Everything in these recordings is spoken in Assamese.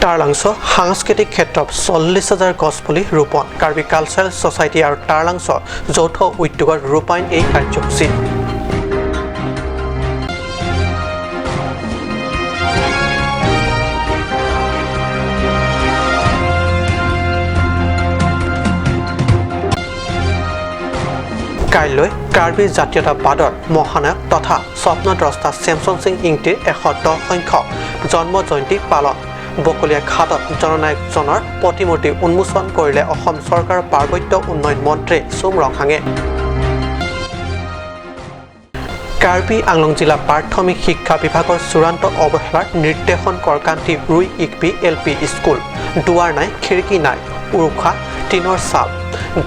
টাৰলাংছ সাংস্কৃতিক ক্ষেত্ৰত 40,000 গছপুলি ৰোপণ কাৰ্বি কালচাৰেল ছ'চাইটি আৰু টাৰলাংছ যৌথ উদ্যোগৰ ৰূপায়ণ এই কাৰ্যসূচী কাইলৈ কাৰ্বি জাতীয়তাবাদৰ মহানায়ক তথা স্বপ্নদ্ৰষ্টা চেমছন সিং ইংতিৰ 110 সংখ্যক জন্ম জয়ন্তী পালন বকলীয়া ঘাটত জননায়কজনৰ প্ৰতিমূৰ্তি উন্মোচন কৰিলে অসম চৰকাৰৰ পাৰ্বত্য উন্নয়ন মন্ত্ৰী চুম ৰংহাঙে কাৰ্বি আংলং জিলা প্ৰাথমিক শিক্ষা বিভাগৰ চূড়ান্ত অৱহেলাৰ নিৰ্দেশন কৰকান্তি ৰুই ইকপি এলপি স্কুল দুৱাৰ নাই খিৰিকী নাই উৰুখা টিনৰ চাল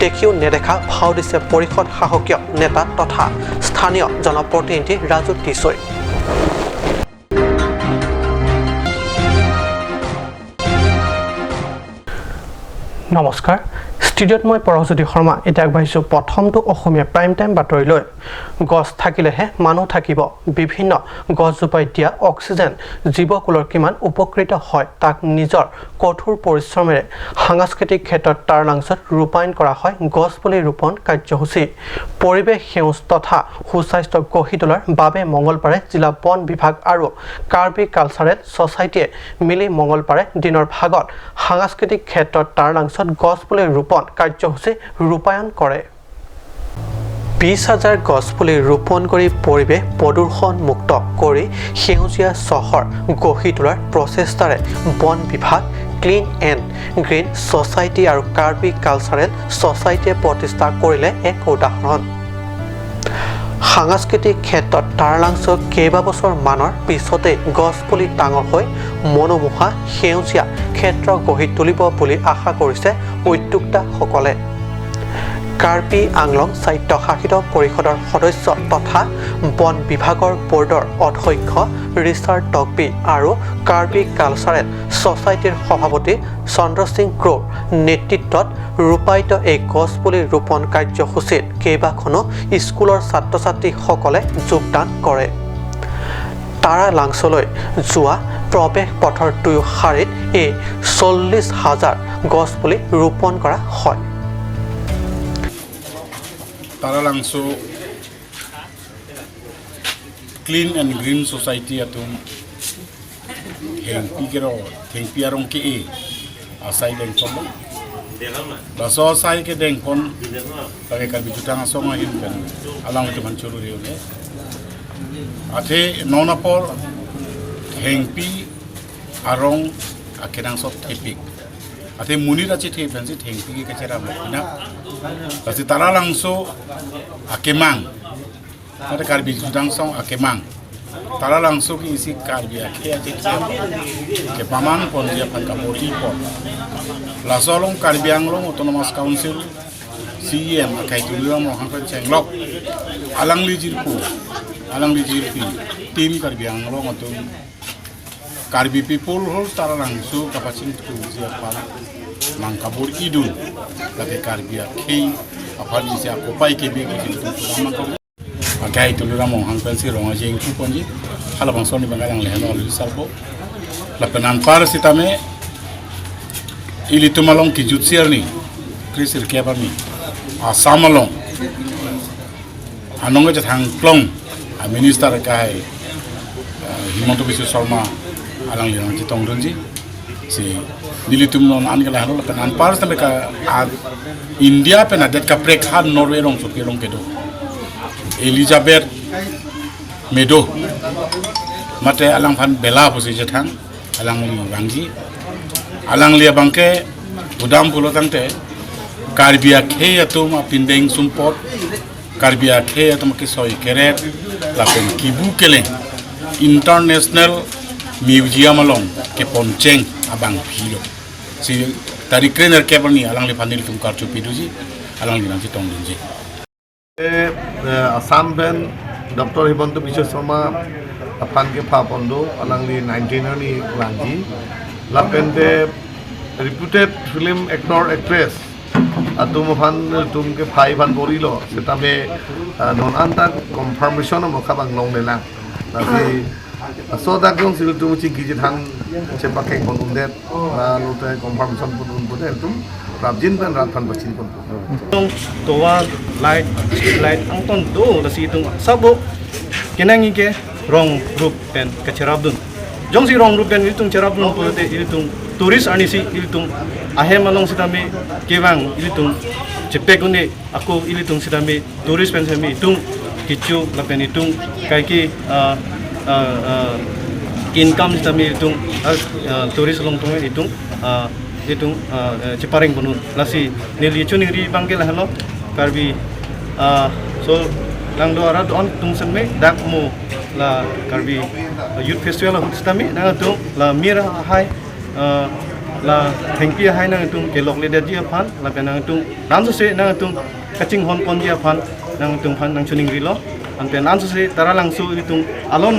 দেখিও নেদেখা ভাও দিছে পৰিষদ শাসকীয় নেতা তথা স্থানীয় জনপ্ৰতিনিধি ৰাজু টিছৈ নমস্কাৰ ষ্টুডিঅ'ত মই পৰহজ্যোতি শৰ্মা এতিয়া আগবাঢ়িছোঁ প্ৰথমটো অসমীয়া প্ৰাইম টাইম বাতৰিলৈ গছ থাকিলেহে মানুহ থাকিব বিভিন্ন গছজোপাই দিয়া অক্সিজেন জীৱকুলৰ কিমান উপকৃত হয় তাক নিজৰ কঠোৰ পৰিশ্ৰমেৰে সাংস্কৃতিক ক্ষেত্ৰত টাৰলাংছত ৰূপায়ণ কৰা হয় গছপুলি ৰোপণ কাৰ্যসূচী পৰিৱেশ সেউজ তথা সুস্বাস্থ্য গঢ়ি তোলাৰ বাবে মঙলবাৰে জিলা বন বিভাগ আৰু কাৰ্বি কালচাৰেল ছ'চাইটিয়ে মিলি মঙলবাৰে দিনৰ ভাগত সাংস্কৃতিক ক্ষেত্ৰত টাৰলাংছত গছপুলি ৰোপণ কাৰ্যসূচী ৰূপায়ণ কৰে 20,000 গছপুলি ৰোপণ কৰি পৰিৱেশ প্ৰদূষণ মুক্ত কৰি সেউজীয়া চহৰ গঢ়ি তোলাৰ প্ৰচেষ্টাৰে বন বিভাগ ক্লিন এণ্ড গ্ৰীণ ছ'চাইটি আৰু কাৰ্বি কালচাৰেল ছ'চাইটিয়ে প্ৰতিষ্ঠা কৰিলে এক উদাহৰণ সাংস্কৃতিক ক্ষেত্ৰত টাৰলাংছৰ কেইবাবছৰ মানৰ পিছতে গছপুলি ডাঙৰ হৈ মনোমোহা সেউজীয়া ক্ষেত্ৰ গঢ়ি তুলিব বুলি আশা কৰিছে উদ্যোক্তাসকলে কাৰ্বি আংলং স্বায়ত্তশাসিত পৰিষদৰ সদস্য তথা বন বিভাগৰ বৰ্ডৰ অধ্যক্ষ ৰিচাৰ্ড টকবি আৰু কাৰ্বি কালচাৰেল ছ'চাইটিৰ সভাপতি চন্দ্ৰ সিং ক্ৰ'ৰ নেতৃত্বত ৰূপায়িত এই গছপুলি ৰোপণ কাৰ্যসূচীত কেইবাখনো স্কুলৰ ছাত্ৰ ছাত্ৰীসকলে যোগদান কৰে টাৰলাংছলৈ যোৱা প্ৰৱেশ পথৰ দুয়ো শাৰীত এই 40,000 গছপুলি ৰোপণ কৰা হয় Tarlangso clean and green society আতুম হেংপি আৰং কে এ আসাই দেংপন বাসো আসাই কে দেংপন তাকে কার্বি জুটাং আসং আহিন পেন আলাং itu mancuru rione ate nonapor hengpi arong akenang sot tepik ate munir aci te pensi hengpi ke kecera makna pasti টাৰলাংছ akemang ate karbi judang song akemang টাৰলাংছ ki isi karbi ake aci ke paman pon dia pan kapoti pon lasolong karbi anglong autonomous council CEM akai tuliram mohang pen cenglok alang lijirpu tim karbi anglong atum karbi people hol টাৰলাংছ kapacin tu siapa mangkabur idul kate karbia kei apa di sia kopai ke bi ke tu mangkab agai tu lura mong hang pensi ronga jeng tu ponji hala bang soni bangalang lehno li sarbo la penan par sitame ili tumalong ki jutsiar ni krisir ke ba ni asamalong anong ga thang plong a minister kai himonto bisu sharma alang yang ki tong donji si dilitum non angela halo la penan par tame ka India pena det ka prekhan Norway rong so ke rong kedo Elizabeth Medo mate alang phan bela posi jethang alang li rangji alang lia bangke udam pulo tangte karbia khe atum apindeng sumpot karbia khe atum ke soi keret la pen kibu keleng international museum along ke poncheng abang philo si tari trainer ke bani alang le panil tum karchu piduji alang li nang tong dunji Assam ben Dr. Himanto Biswa Sharma apan ke pha pondo alang li 19 ni lanji la pente reputed film actor actress atum fan tum ke phai van borilo setame non anta confirmation mo khabang long le lang lagi so that don't see too much gijitan chepaking konundet lute confirmation pun pun itu rabjin dan ratan bacin pun toa light angton do lasi tung sabo kenangi ke rong group pen kecerabdun jong si rong group pen itung cerabdun pulate itung turis anisi itung ahem along sidami kewang itung cepekune aku itung sidami turis pen sami itung kicu lapen itung kaiki income sidami itung turis long tung itung ceparing bunun lasi nili chuningri bangke lah lo karbi so lang do ara don tung sanme dak mo la karbi youth festival of sidami nang tung la mira hai la thengpi hai nang tung kelok le dia phan la penang tung nan se nang tung kaching hon pon dia phan nang tung phan nang chuningri lo an pen nan se tara lang su itung alon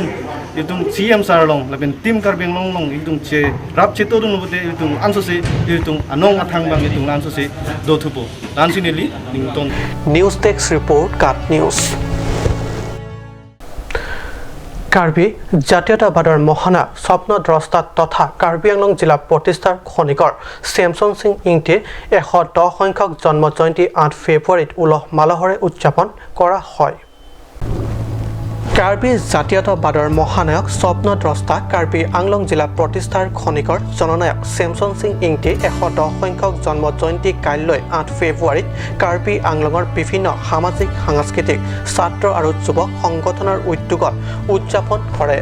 itung CM sarlong lapen tim karbeng long itung che rap che to dun bote itung anso se itung anong athang bang itung anso se do thupo lansineli nington news desk report cut news Karbi জাতীয়তাবাদৰ মহানা স্বপ্নদ্ৰষ্টা তথা কাৰ্বি আংলং জিলা প্ৰতিষ্ঠাৰ খনিকৰ চেমছন সিং ইংটিৰ 110 সংখ্যক জন্ম জয়ন্তী 8 ফেব্ৰুৱাৰীত উলহ মালহৰে উদযাপন কৰা হয় কাৰ্বি জাতীয়তাবাদৰ মহানায়ক স্বপ্নদ্ৰষ্টা কাৰ্বি আংলং জিলা প্ৰতিষ্ঠাৰ খনিকৰ জননায়ক চেমছন সিং ইংটিৰ 110 সংখ্যক জন্ম জয়ন্তী কাইলৈ 8 ফেব্ৰুৱাৰীত কাৰ্বি আংলঙৰ বিভিন্ন সামাজিক সাংস্কৃতিক ছাত্ৰ আৰু যুৱক সংগঠনৰ উদ্যোগত উদযাপন কৰে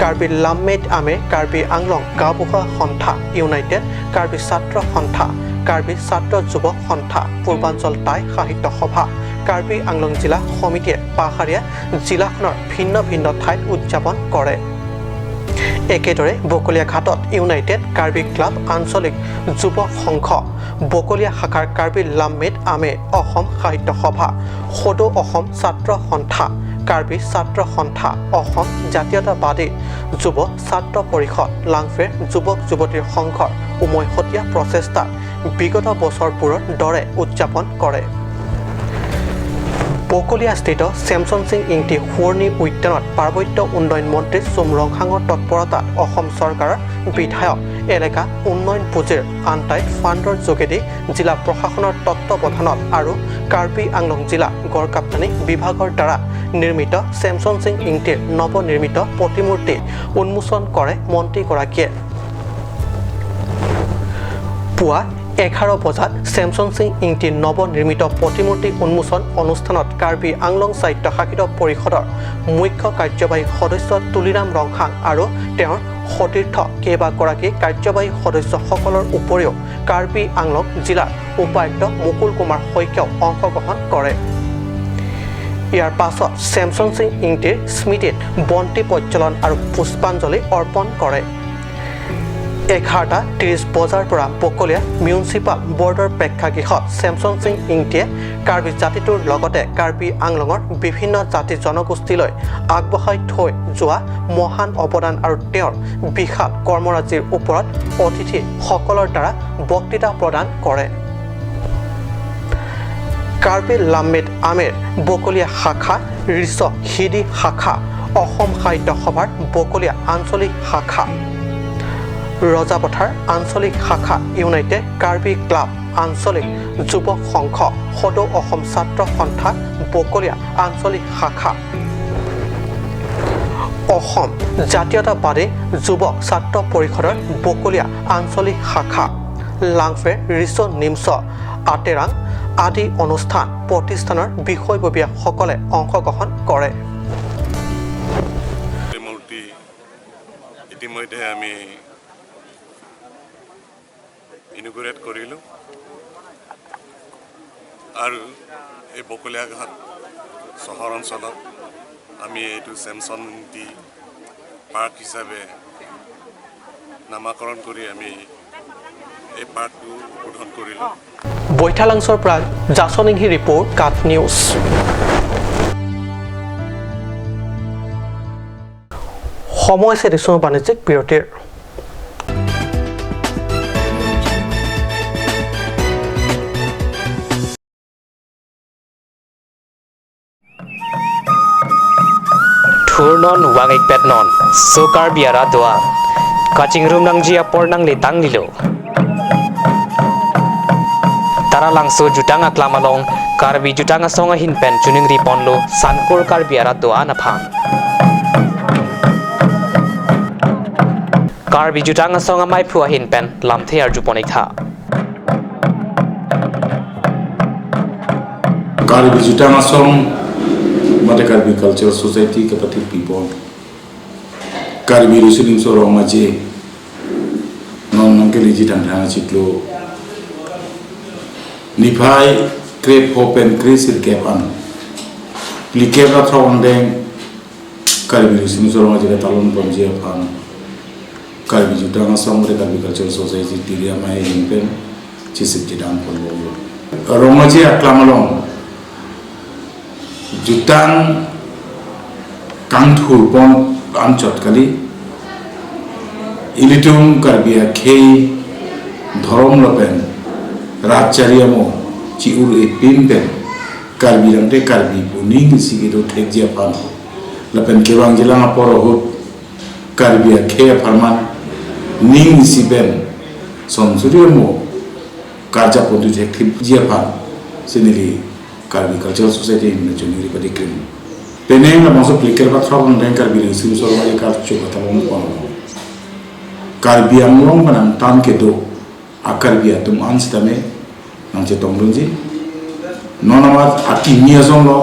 কাৰ্বি লামমেট আমে কাৰ্বি আংলং গাঁওবুঢ়া সন্থা ইউনাইটেড কাৰ্বি ছাত্ৰ সন্থা কাৰ্বি ছাত্ৰ যুৱক সন্থা পূৰ্বাঞ্চল টাই সাহিত্য সভা কাৰ্বি আংলং জিলা সমিতিয়ে পাহাৰীয়া জিলাখনৰ ভিন্ন ভিন্ন ঠাইত উদযাপন কৰে একেদৰে বকলিয়া ঘাটত ইউনাইটেড কাৰ্বি ক্লাব আঞ্চলিক যুৱ সংঘ বকলিয়া শাখাৰ কাৰ্বি লামমেট আমে অসম সাহিত্য সভা সদৌ অসম ছাত্ৰ সন্থা কাৰ্বি ছাত্ৰ সন্থা অসম জাতীয়তাবাদী যুৱ ছাত্ৰ পৰিষদ লাংফেৰ যুৱক যুৱতীৰ সংঘৰ উমৈহতীয়া প্ৰচেষ্টাত বিগত বছৰবোৰৰ দৰে উদযাপন কৰে বকলিয়াস্থিত চেমছন সিং ইংটি সুৱৰ্ণী উদ্যানত পাৰ্বত্য উন্নয়ন মন্ত্ৰী চুমৰংহাঙৰ তৎপৰতাত অসম চৰকাৰৰ বিধায়ক এলেকা উন্নয়ন পুঁজিৰ আনটাইড ফাণ্ডৰ যোগেদি জিলা প্ৰশাসনৰ তত্ত্বাৱধানত আৰু কাৰ্বি আংলং জিলা গড়কাপ্তানি বিভাগৰ দ্বাৰা নিৰ্মিত চেমছন সিং ইংটিৰ নৱনিৰ্মিত প্ৰতিমূৰ্তি উন্মোচন কৰে মন্ত্ৰীগৰাকীয়ে পুৱা 11 বজাত চেমছন সিং ইংটিৰ নৱনিৰ্মিত প্ৰতিমূৰ্তি উন্মোচন অনুষ্ঠানত কাৰ্বি আংলং সাহিত্য শাখিত পৰিষদৰ মুখ্য কাৰ্যবাহী সদস্য তুলিৰাম ৰংহাং আৰু তেওঁৰ সতীৰ্থ কেইবাগৰাকী কাৰ্যবাহী সদস্যসকলৰ উপৰিও কাৰ্বি আংলং জিলাৰ উপায়ুক্ত মুকুল কুমাৰ শইকীয়াও অংশগ্ৰহণ কৰে ইয়াৰ পাছত চেমছন সিং ইংটিৰ স্মৃতিত বন্তি প্ৰজ্বলন আৰু পুষ্পাঞ্জলি অৰ্পণ কৰে 11:30 বজাৰ পৰা বকলিয়া মিউনিচিপাল বৰ্ডৰ প্ৰেক্ষাগৃহত চেমছন সিং ইংটিয়ে কাৰ্বি জাতিটোৰ লগতে কাৰ্বি আংলঙৰ বিভিন্ন জাতি জনগোষ্ঠীলৈ আগবঢ়াই থৈ যোৱা মহান অৱদান আৰু তেওঁৰ বিশাল কৰ্মৰাজিৰ ওপৰত অতিথিসকলৰ দ্বাৰা বক্তৃতা প্ৰদান কৰে কাৰ্বি লামমেট আমেৰ বকলিয়া শাখা ৰিছ হিদি শাখা অসম সাহিত্য সভাৰ বকলিয়া আঞ্চলিক শাখা ৰজাপথাৰ আঞ্চলিক শাখা ইউনাইটেড কাৰ্বি ক্লাব আঞ্চলিক যুৱ সংঘ সদৌ অসম ছাত্ৰ সন্থা বকলিয়া আঞ্চলিক শাখা অসম জাতীয়তাবাদী যুৱ ছাত্ৰ পৰিষদৰ বকলিয়া আঞ্চলিক শাখা লাংফে ৰিছ নিমছ আটেৰাং আদি অনুষ্ঠান প্ৰতিষ্ঠানৰ বিষয়ববীয়াসকলে অংশগ্ৰহণ কৰে ইতিমধ্যে আমি ইনগুৰেট কৰিলোঁ আৰু এই বকলিয়াঘাট চহৰ অঞ্চলত আমি এইটো চেমছন ইংটি পাৰ্ক হিচাপে নামাকৰণ কৰি আমি এই পাৰ্কটো উদ্বোধন কৰিলোঁ বৈঠালাংছৰ পৰা জাছনিংহি ৰিপৰ্ট কাট নিউজ সময় দিছোঁ বাণিজ্যিক বিৰতিৰ non wangik pet non sokar biara doa kaching room nang jia por nang le tang lilo tara langso jutang aklamalong karbi jutang asonga hinpen chuning ri ponlo sankor kar biara doa na phan karbi jutang asonga mai phua hinpen lamthe ar juponik tha Karbi jutang asong mate Karbi cultural society kapati people Karbi rusilim sorong maje non nong keli jitang thang chiklo Nipai crepe open crease cap an plikep la thong deng Karbi rusilim sorong maje talon pomje pan Karbi jutang asong mate Karbi cultural society tiria mai hinpen chisip jidang pollo romaje aklamalong jutang kangthur pon anchot kali ilitum karbia khei dhorom lopen rachariamo chiur epin pen karbi rangte karbi puning sigiro thekjia pan lopen kewang jilang aporohut karbia khei farman ning siben somsuriamo karja podu thekthi jia pan sinili Karbi cultural society in the junior padikin. Peneng la maso pliker ba thawon deng karbi sim so ma kar chu talon pon. Karbi amlong manam tam ke do akarbi atum anstame nang che tonglunji. Nonamat ati niazon lo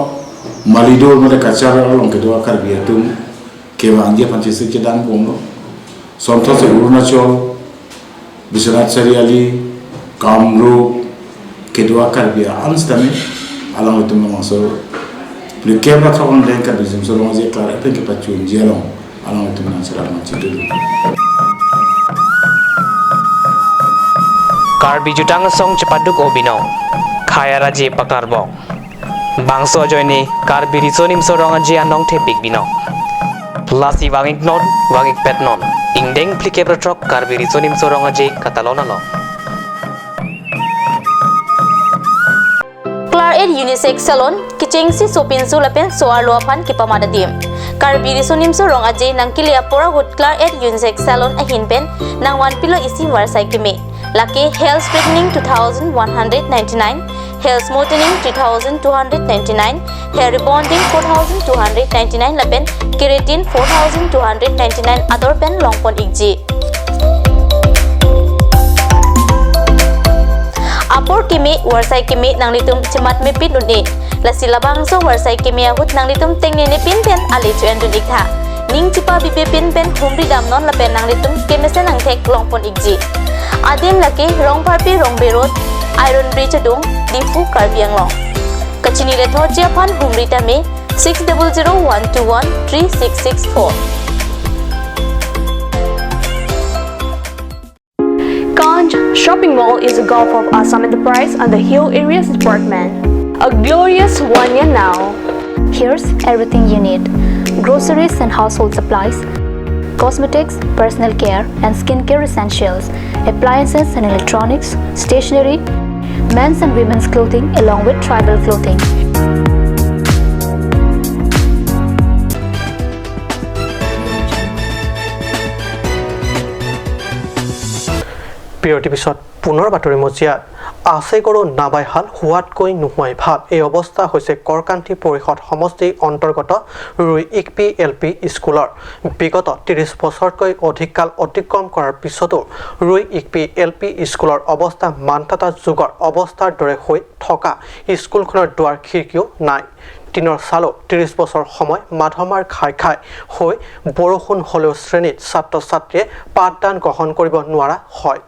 malidor mate kachara long ke do akarbi atum ke wangje panche se ke dan pon lo. Somtho se Arunachal Biswanath Seriali Kamrup ke do akarbi anstame along with the maso le kebra thon den ka bizim so long je klar apen ke pachu jialong along with the mansara ma chidu karbi jutang song chapaduk obino khayara je pakarbo bangso joini karbi risonim sorong je anong thepik bino lasi wangik non wangik pet non ingdeng plikebra trok karbi risonim sorong je katalona lo Claret Unisex Salon kichengsi sopinsu lapen soar loapan kipamadadim Karbi risonim so rong aje nang kilia pora hut Claret Unisex Salon ahinpen nang wan pilo isi warsai kime laki hair straightening 2199 hair smoothing 3299 hair rebonding 4299 lapen keratin 4299 other pen long pon igji Apor kimi warsai kimi nang litum cemat mepit unni lasi labang so warsai kimi ahut nang litum tengne ne pin pen ali chuan dun ikha ning chipa bipe pin pen humri dam non la pen nang litum kemese nang thek longpon ikji adem lake rong parpi rong berot iron bridge dung difu karbiang long kachini le thojia phan humri ta me 6001213664 Ganj Shopping Mall is a gulf of Assam Enterprise and the Hill Areas Department. A glorious one year now. Here's everything you need. Groceries and household supplies, cosmetics, personal care and skincare essentials, appliances and electronics, stationery, men's and women's clothing along with tribal clothing. বিৰতিৰ পিছত পুনৰ বাতৰি মজিয়াত আছে গৰু নাবাইহাল হোৱাতকৈ নোহোৱাই ভাল এই অৱস্থা হৈছে কৰকান্তি পৰিষদ সমষ্টিৰ অন্তৰ্গত ৰুই ইকপি এলপি স্কুলৰ বিগত 30 বছৰতকৈ অধিক কাল অতিক্ৰম কৰাৰ পিছতো ৰুই ইকপি এলপি স্কুলৰ অৱস্থা মানতাতা যুগৰ অৱস্থাৰ দৰে হৈ থকা স্কুলখনৰ দুৱাৰ খিৰিকীও নাই টিনৰ চালো 30 বছৰ সময় মাধমাৰ খাই খাই হৈ বৰষুণ হলেও শ্ৰেণীত ছাত্ৰ ছাত্ৰীয়ে পাঠদান গ্ৰহণ কৰিব নোৱাৰা হয়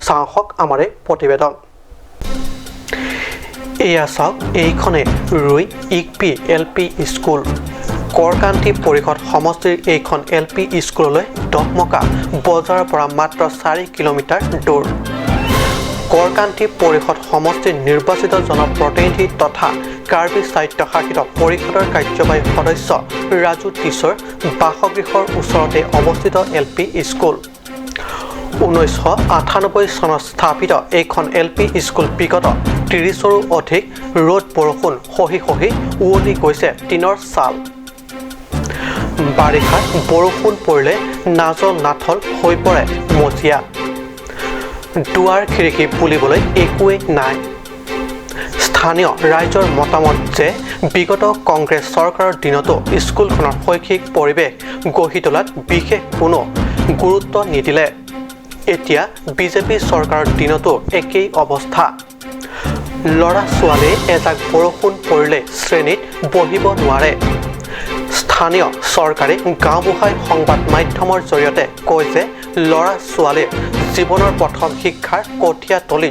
সাহক আমাৰে প্ৰতিবেদন এয়া চাওক এইখনে ৰুই ইকপি এলপি স্কুল কৰকান্তি পৰিষদ সমষ্টিৰ এইখন এলপি স্কুললৈ দহমকা বজাৰৰ পৰা মাত্ৰ 4 কিলোমিটাৰ দূৰ কৰকান্তি পৰিষদ সমষ্টিৰ নিৰ্বাচিত জনপ্ৰতিনিধি তথা কাৰ্বি স্বায়ত্তশাসিত পৰিষদৰ কাৰ্যবাহী সদস্য ৰাজু টিছৰ বাসগৃহৰ ওচৰতে অৱস্থিত এলপি স্কুল 1998 চনত স্থাপিত এইখন এলপি স্কুল বিগত 30ৰো অধিক ৰ'দ বৰষুণ সহি সহি উৱলি গৈছে টিনৰ চাল বাৰিষাত বৰষুণ পৰিলে নাজল নাথল হৈ পৰে মজিয়া দুৱাৰ খিৰিকী বুলিবলৈ একোৱেই নাই স্থানীয় ৰাইজৰ মতামত যে বিগত কংগ্ৰেছ চৰকাৰৰ দিনতো স্কুলখনৰ শৈক্ষিক পৰিৱেশ গঢ়ি তোলাত বিশেষ কোনো গুৰুত্ব নিদিলে এতিয়া বিজেপি চৰকাৰৰ দিনতো একেই অৱস্থা ল'ৰা ছোৱালীয়ে এজাক বৰষুণ পৰিলে শ্ৰেণীত বহিব নোৱাৰে স্থানীয় চৰকাৰে গাঁওবুঢ়াই সংবাদ মাধ্যমৰ জৰিয়তে কয় যে ল'ৰা ছোৱালীয়ে জীৱনৰ প্ৰথম শিক্ষাৰ কঠীয়াতলী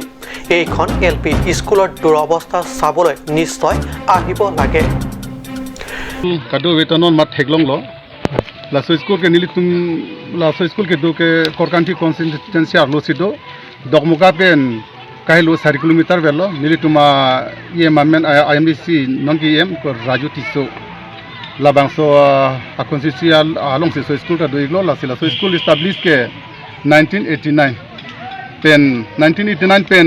এইখন LP স্কুলৰ দুৰৱস্থা চাবলৈ নিশ্চয় আহিব লাগে kado wetanon mat theglong lo la so school ke nilitum la so school ke do ke korkanti constituency arlo sido dogmuka pen kailo 4 kilometer velo nilituma ye mamen IMDC non ki em ko raju tiso la bangso a constituency along se so school ka do iglo la so school established ke 1989 pen 1989 pen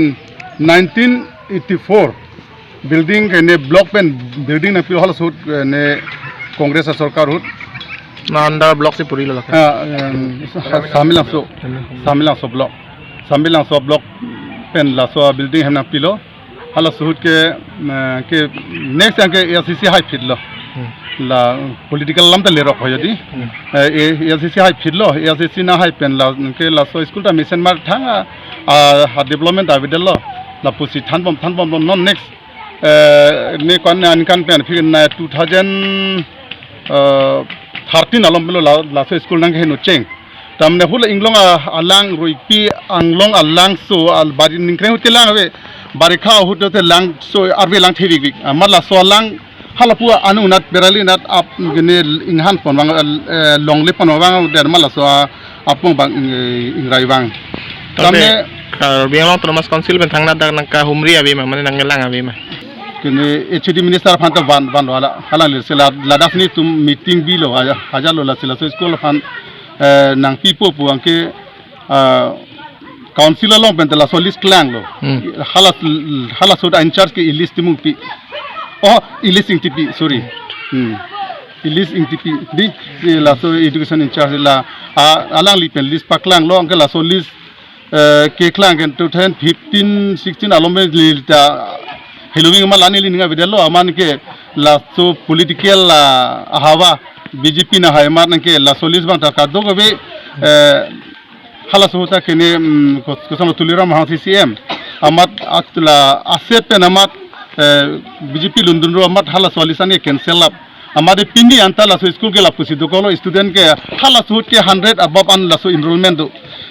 1984 building ne block pen building na pil hol sut ne congress sarkar hut na under block se puri lo samilang so block pen la so building hamna pilo hala sut ke next ke LCC high fit lo la political lam ta lerok hoyadi LCC high fit lo LCC na high pen la ke la so school ta mission mar thanga development avidel lo la pusi thanbom non next ne kon an kan pen fir na 2013 alom belo la so school nang henu cheng tamne hula inglong alang roipi anglong alang so al bari ningkre hotelang ave bari kha hote lang so arbe lang thebik amar la so lang halapu anu nat berali nat ap gene inhan pon bang longle pon bang der mala so apong bang ingrai bang tamne biang Thomas Council ben thangna dak nang ka humri abi ma mane nangelang abi ma kene HD minister phanta ban wala halang le la dasni tum meeting bi lo haja lo la sila so school phan nang pipo pu angke council lo ben la so list klang lo hala so in charge ke list mung pi listing TP sorry listing TP di la so education in charge la alang li pen list paklang lo angke la so list ke klang ken 2015 16 alome lita helowing ma lani linga videlo aman ke la so political hawa BJP na hay mar ke la solis bang ta do be hala so ta kene ko sama tulira ma CCM amat atla asep pen amat BJP lundun ro amat hala solisani cancel up amade pindi anta la so school ke la pusi do kolo student ke hala so ke 100 above an la so enrollment do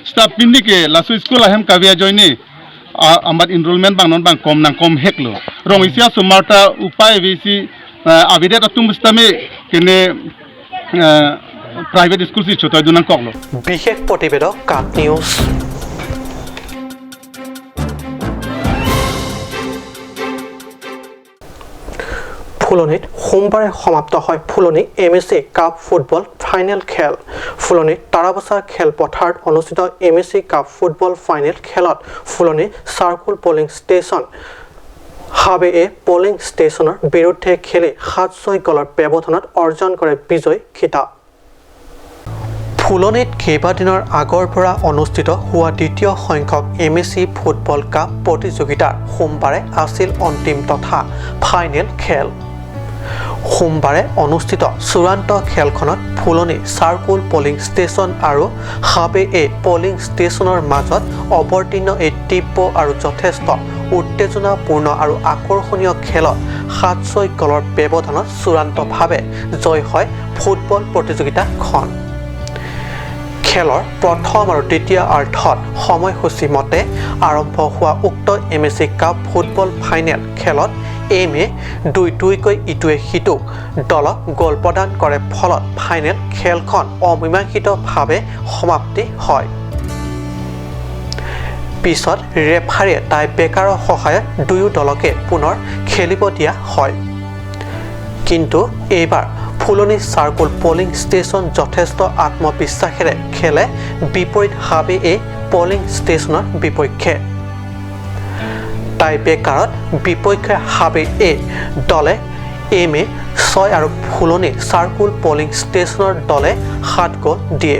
staff pindi ke la so school ahem kavia joini amad enrollment bang non bang kom heklo rong isia sumarta upai visi avideta tumstame kene private school si chotoy dunan koklo বিশেষ প্ৰতিবেদক কাপ নিউজ ফুলনিত সোমবাৰে সমাপ্ত হয় ফুলনি MSC কাপ ফুটবল ফাইনেল খেল ফুলনিত তাৰাবছা খেলপথাৰত অনুষ্ঠিত MSC কাপ ফুটবল ফাইনেল খেলত ফুলনি চাৰ্কুল পলিং ষ্টেচন হাবে পলিং ষ্টেচনৰ বিৰুদ্ধে খেলি 7-6 গলৰ ব্যৱধানত অৰ্জন কৰে বিজয় খিতাপ ফুলনিত কেইবাদিনৰ আগৰ পৰা অনুষ্ঠিত হোৱা দ্বিতীয় সংখ্যক MSC ফুটবল কাপ প্ৰতিযোগিতাৰ সোমবাৰে আছিল অন্তিম তথা ফাইনেল খেল সোমবাৰে অনুষ্ঠিত চূড়ান্ত খেলখনত ফুলনি চাৰ্কুল পলিং ষ্টেচন আৰু হাবে পলিং ষ্টেচনৰ মাজত অৱতীৰ্ণ এই তীব্ৰ আৰু যথেষ্ট উত্তেজনাপূৰ্ণ আৰু আকৰ্ষণীয় খেলত 7-6 গলৰ ব্যৱধানত চূড়ান্তভাৱে জয় হয় ফুটবল প্ৰতিযোগিতাখন খেলৰ প্ৰথম আৰু দ্বিতীয় আৰ্ধত সময়সূচী মতে আৰম্ভ হোৱা উক্ত MSC কাপ ফুটবল ফাইনেল খেলত এমে 2-2কৈ ইটোৱে সিটোক দলক গোল প্ৰদান কৰে ফলত ফাইনেল খেলখন অমীমাংসিতভাৱে সমাপ্তি হয় পিছত ৰেফাৰীয়ে টাই ব্ৰেকাৰৰ সহায়ত দুয়ো দলকে পুনৰ খেলিব দিয়া হয় কিন্তু এইবাৰ ফুলনি চাৰ্কুল পলিং ষ্টেচন যথেষ্ট আত্মবিশ্বাসেৰে খেলে বিপৰীত হাবে পলিং ষ্টেচনৰ বিপক্ষে টাই ব্ৰেকাৰত বিপক্ষে হাবে দলে এম এ 6 আৰু ফুলনি চাৰ্কুল পলিং ষ্টেচনৰ দলে 7 গ'ল দিয়ে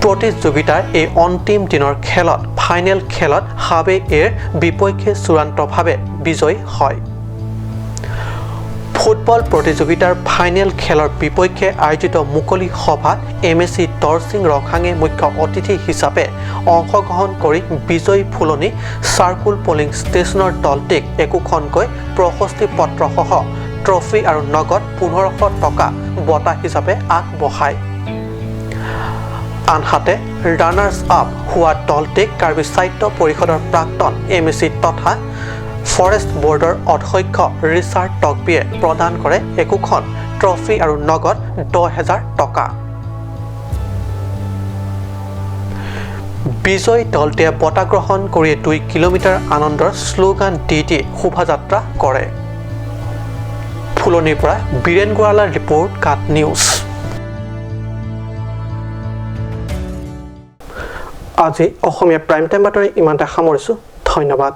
প্ৰতিযোগিতাৰ এই অন্তিম দিনৰ খেলত ফাইনেল খেলত হাবে এৰ বিপক্ষে চূড়ান্তভাৱে বিজয়ী হয় ফুটবল প্ৰতিযোগিতাৰ ফাইনেল খেলৰ বিপক্ষে আয়োজিত মুকলি সভাত এমএসি তৰচিং ৰখাঙে মুখ্য অতিথি হিচাপে অংশগ্ৰহণ কৰি বিজয়ী ফুলনি চাৰ্কুল পলিং ষ্টেচনৰ দলটিক একোখনকৈ প্ৰশস্তি পত্ৰসহ ট্ৰফি আৰু নগদ 1500 টকা বঁটা হিচাপে আগবঢ়ায় আনহাতে ৰানাৰ্ছ আপ হোৱা দলটিক কাৰ্বি সাহিত্য পৰিষদৰ প্ৰাক্তন এমএসি তথা ফৰেষ্ট বোৰ্ডৰ অধ্যক্ষ ৰিচাৰ্ড টকবিয়ে প্ৰদান কৰে একোখন ট্ৰফি আৰু নগদ 10,000 টকা বিজয়ী দলটিয়ে বঁটা গ্ৰহণ কৰি 2 কিলোমিটাৰ আনন্দৰ শ্লোগান দি শোভাযাত্ৰা কৰে ফুলনিৰ পৰা বীৰেন গোৱালাৰ ৰিপৰ্ট কাট নিউজ আজি অসমীয়া প্ৰাইম টাইম বাতৰি ইমানতে সামৰিছোঁ ধন্যবাদ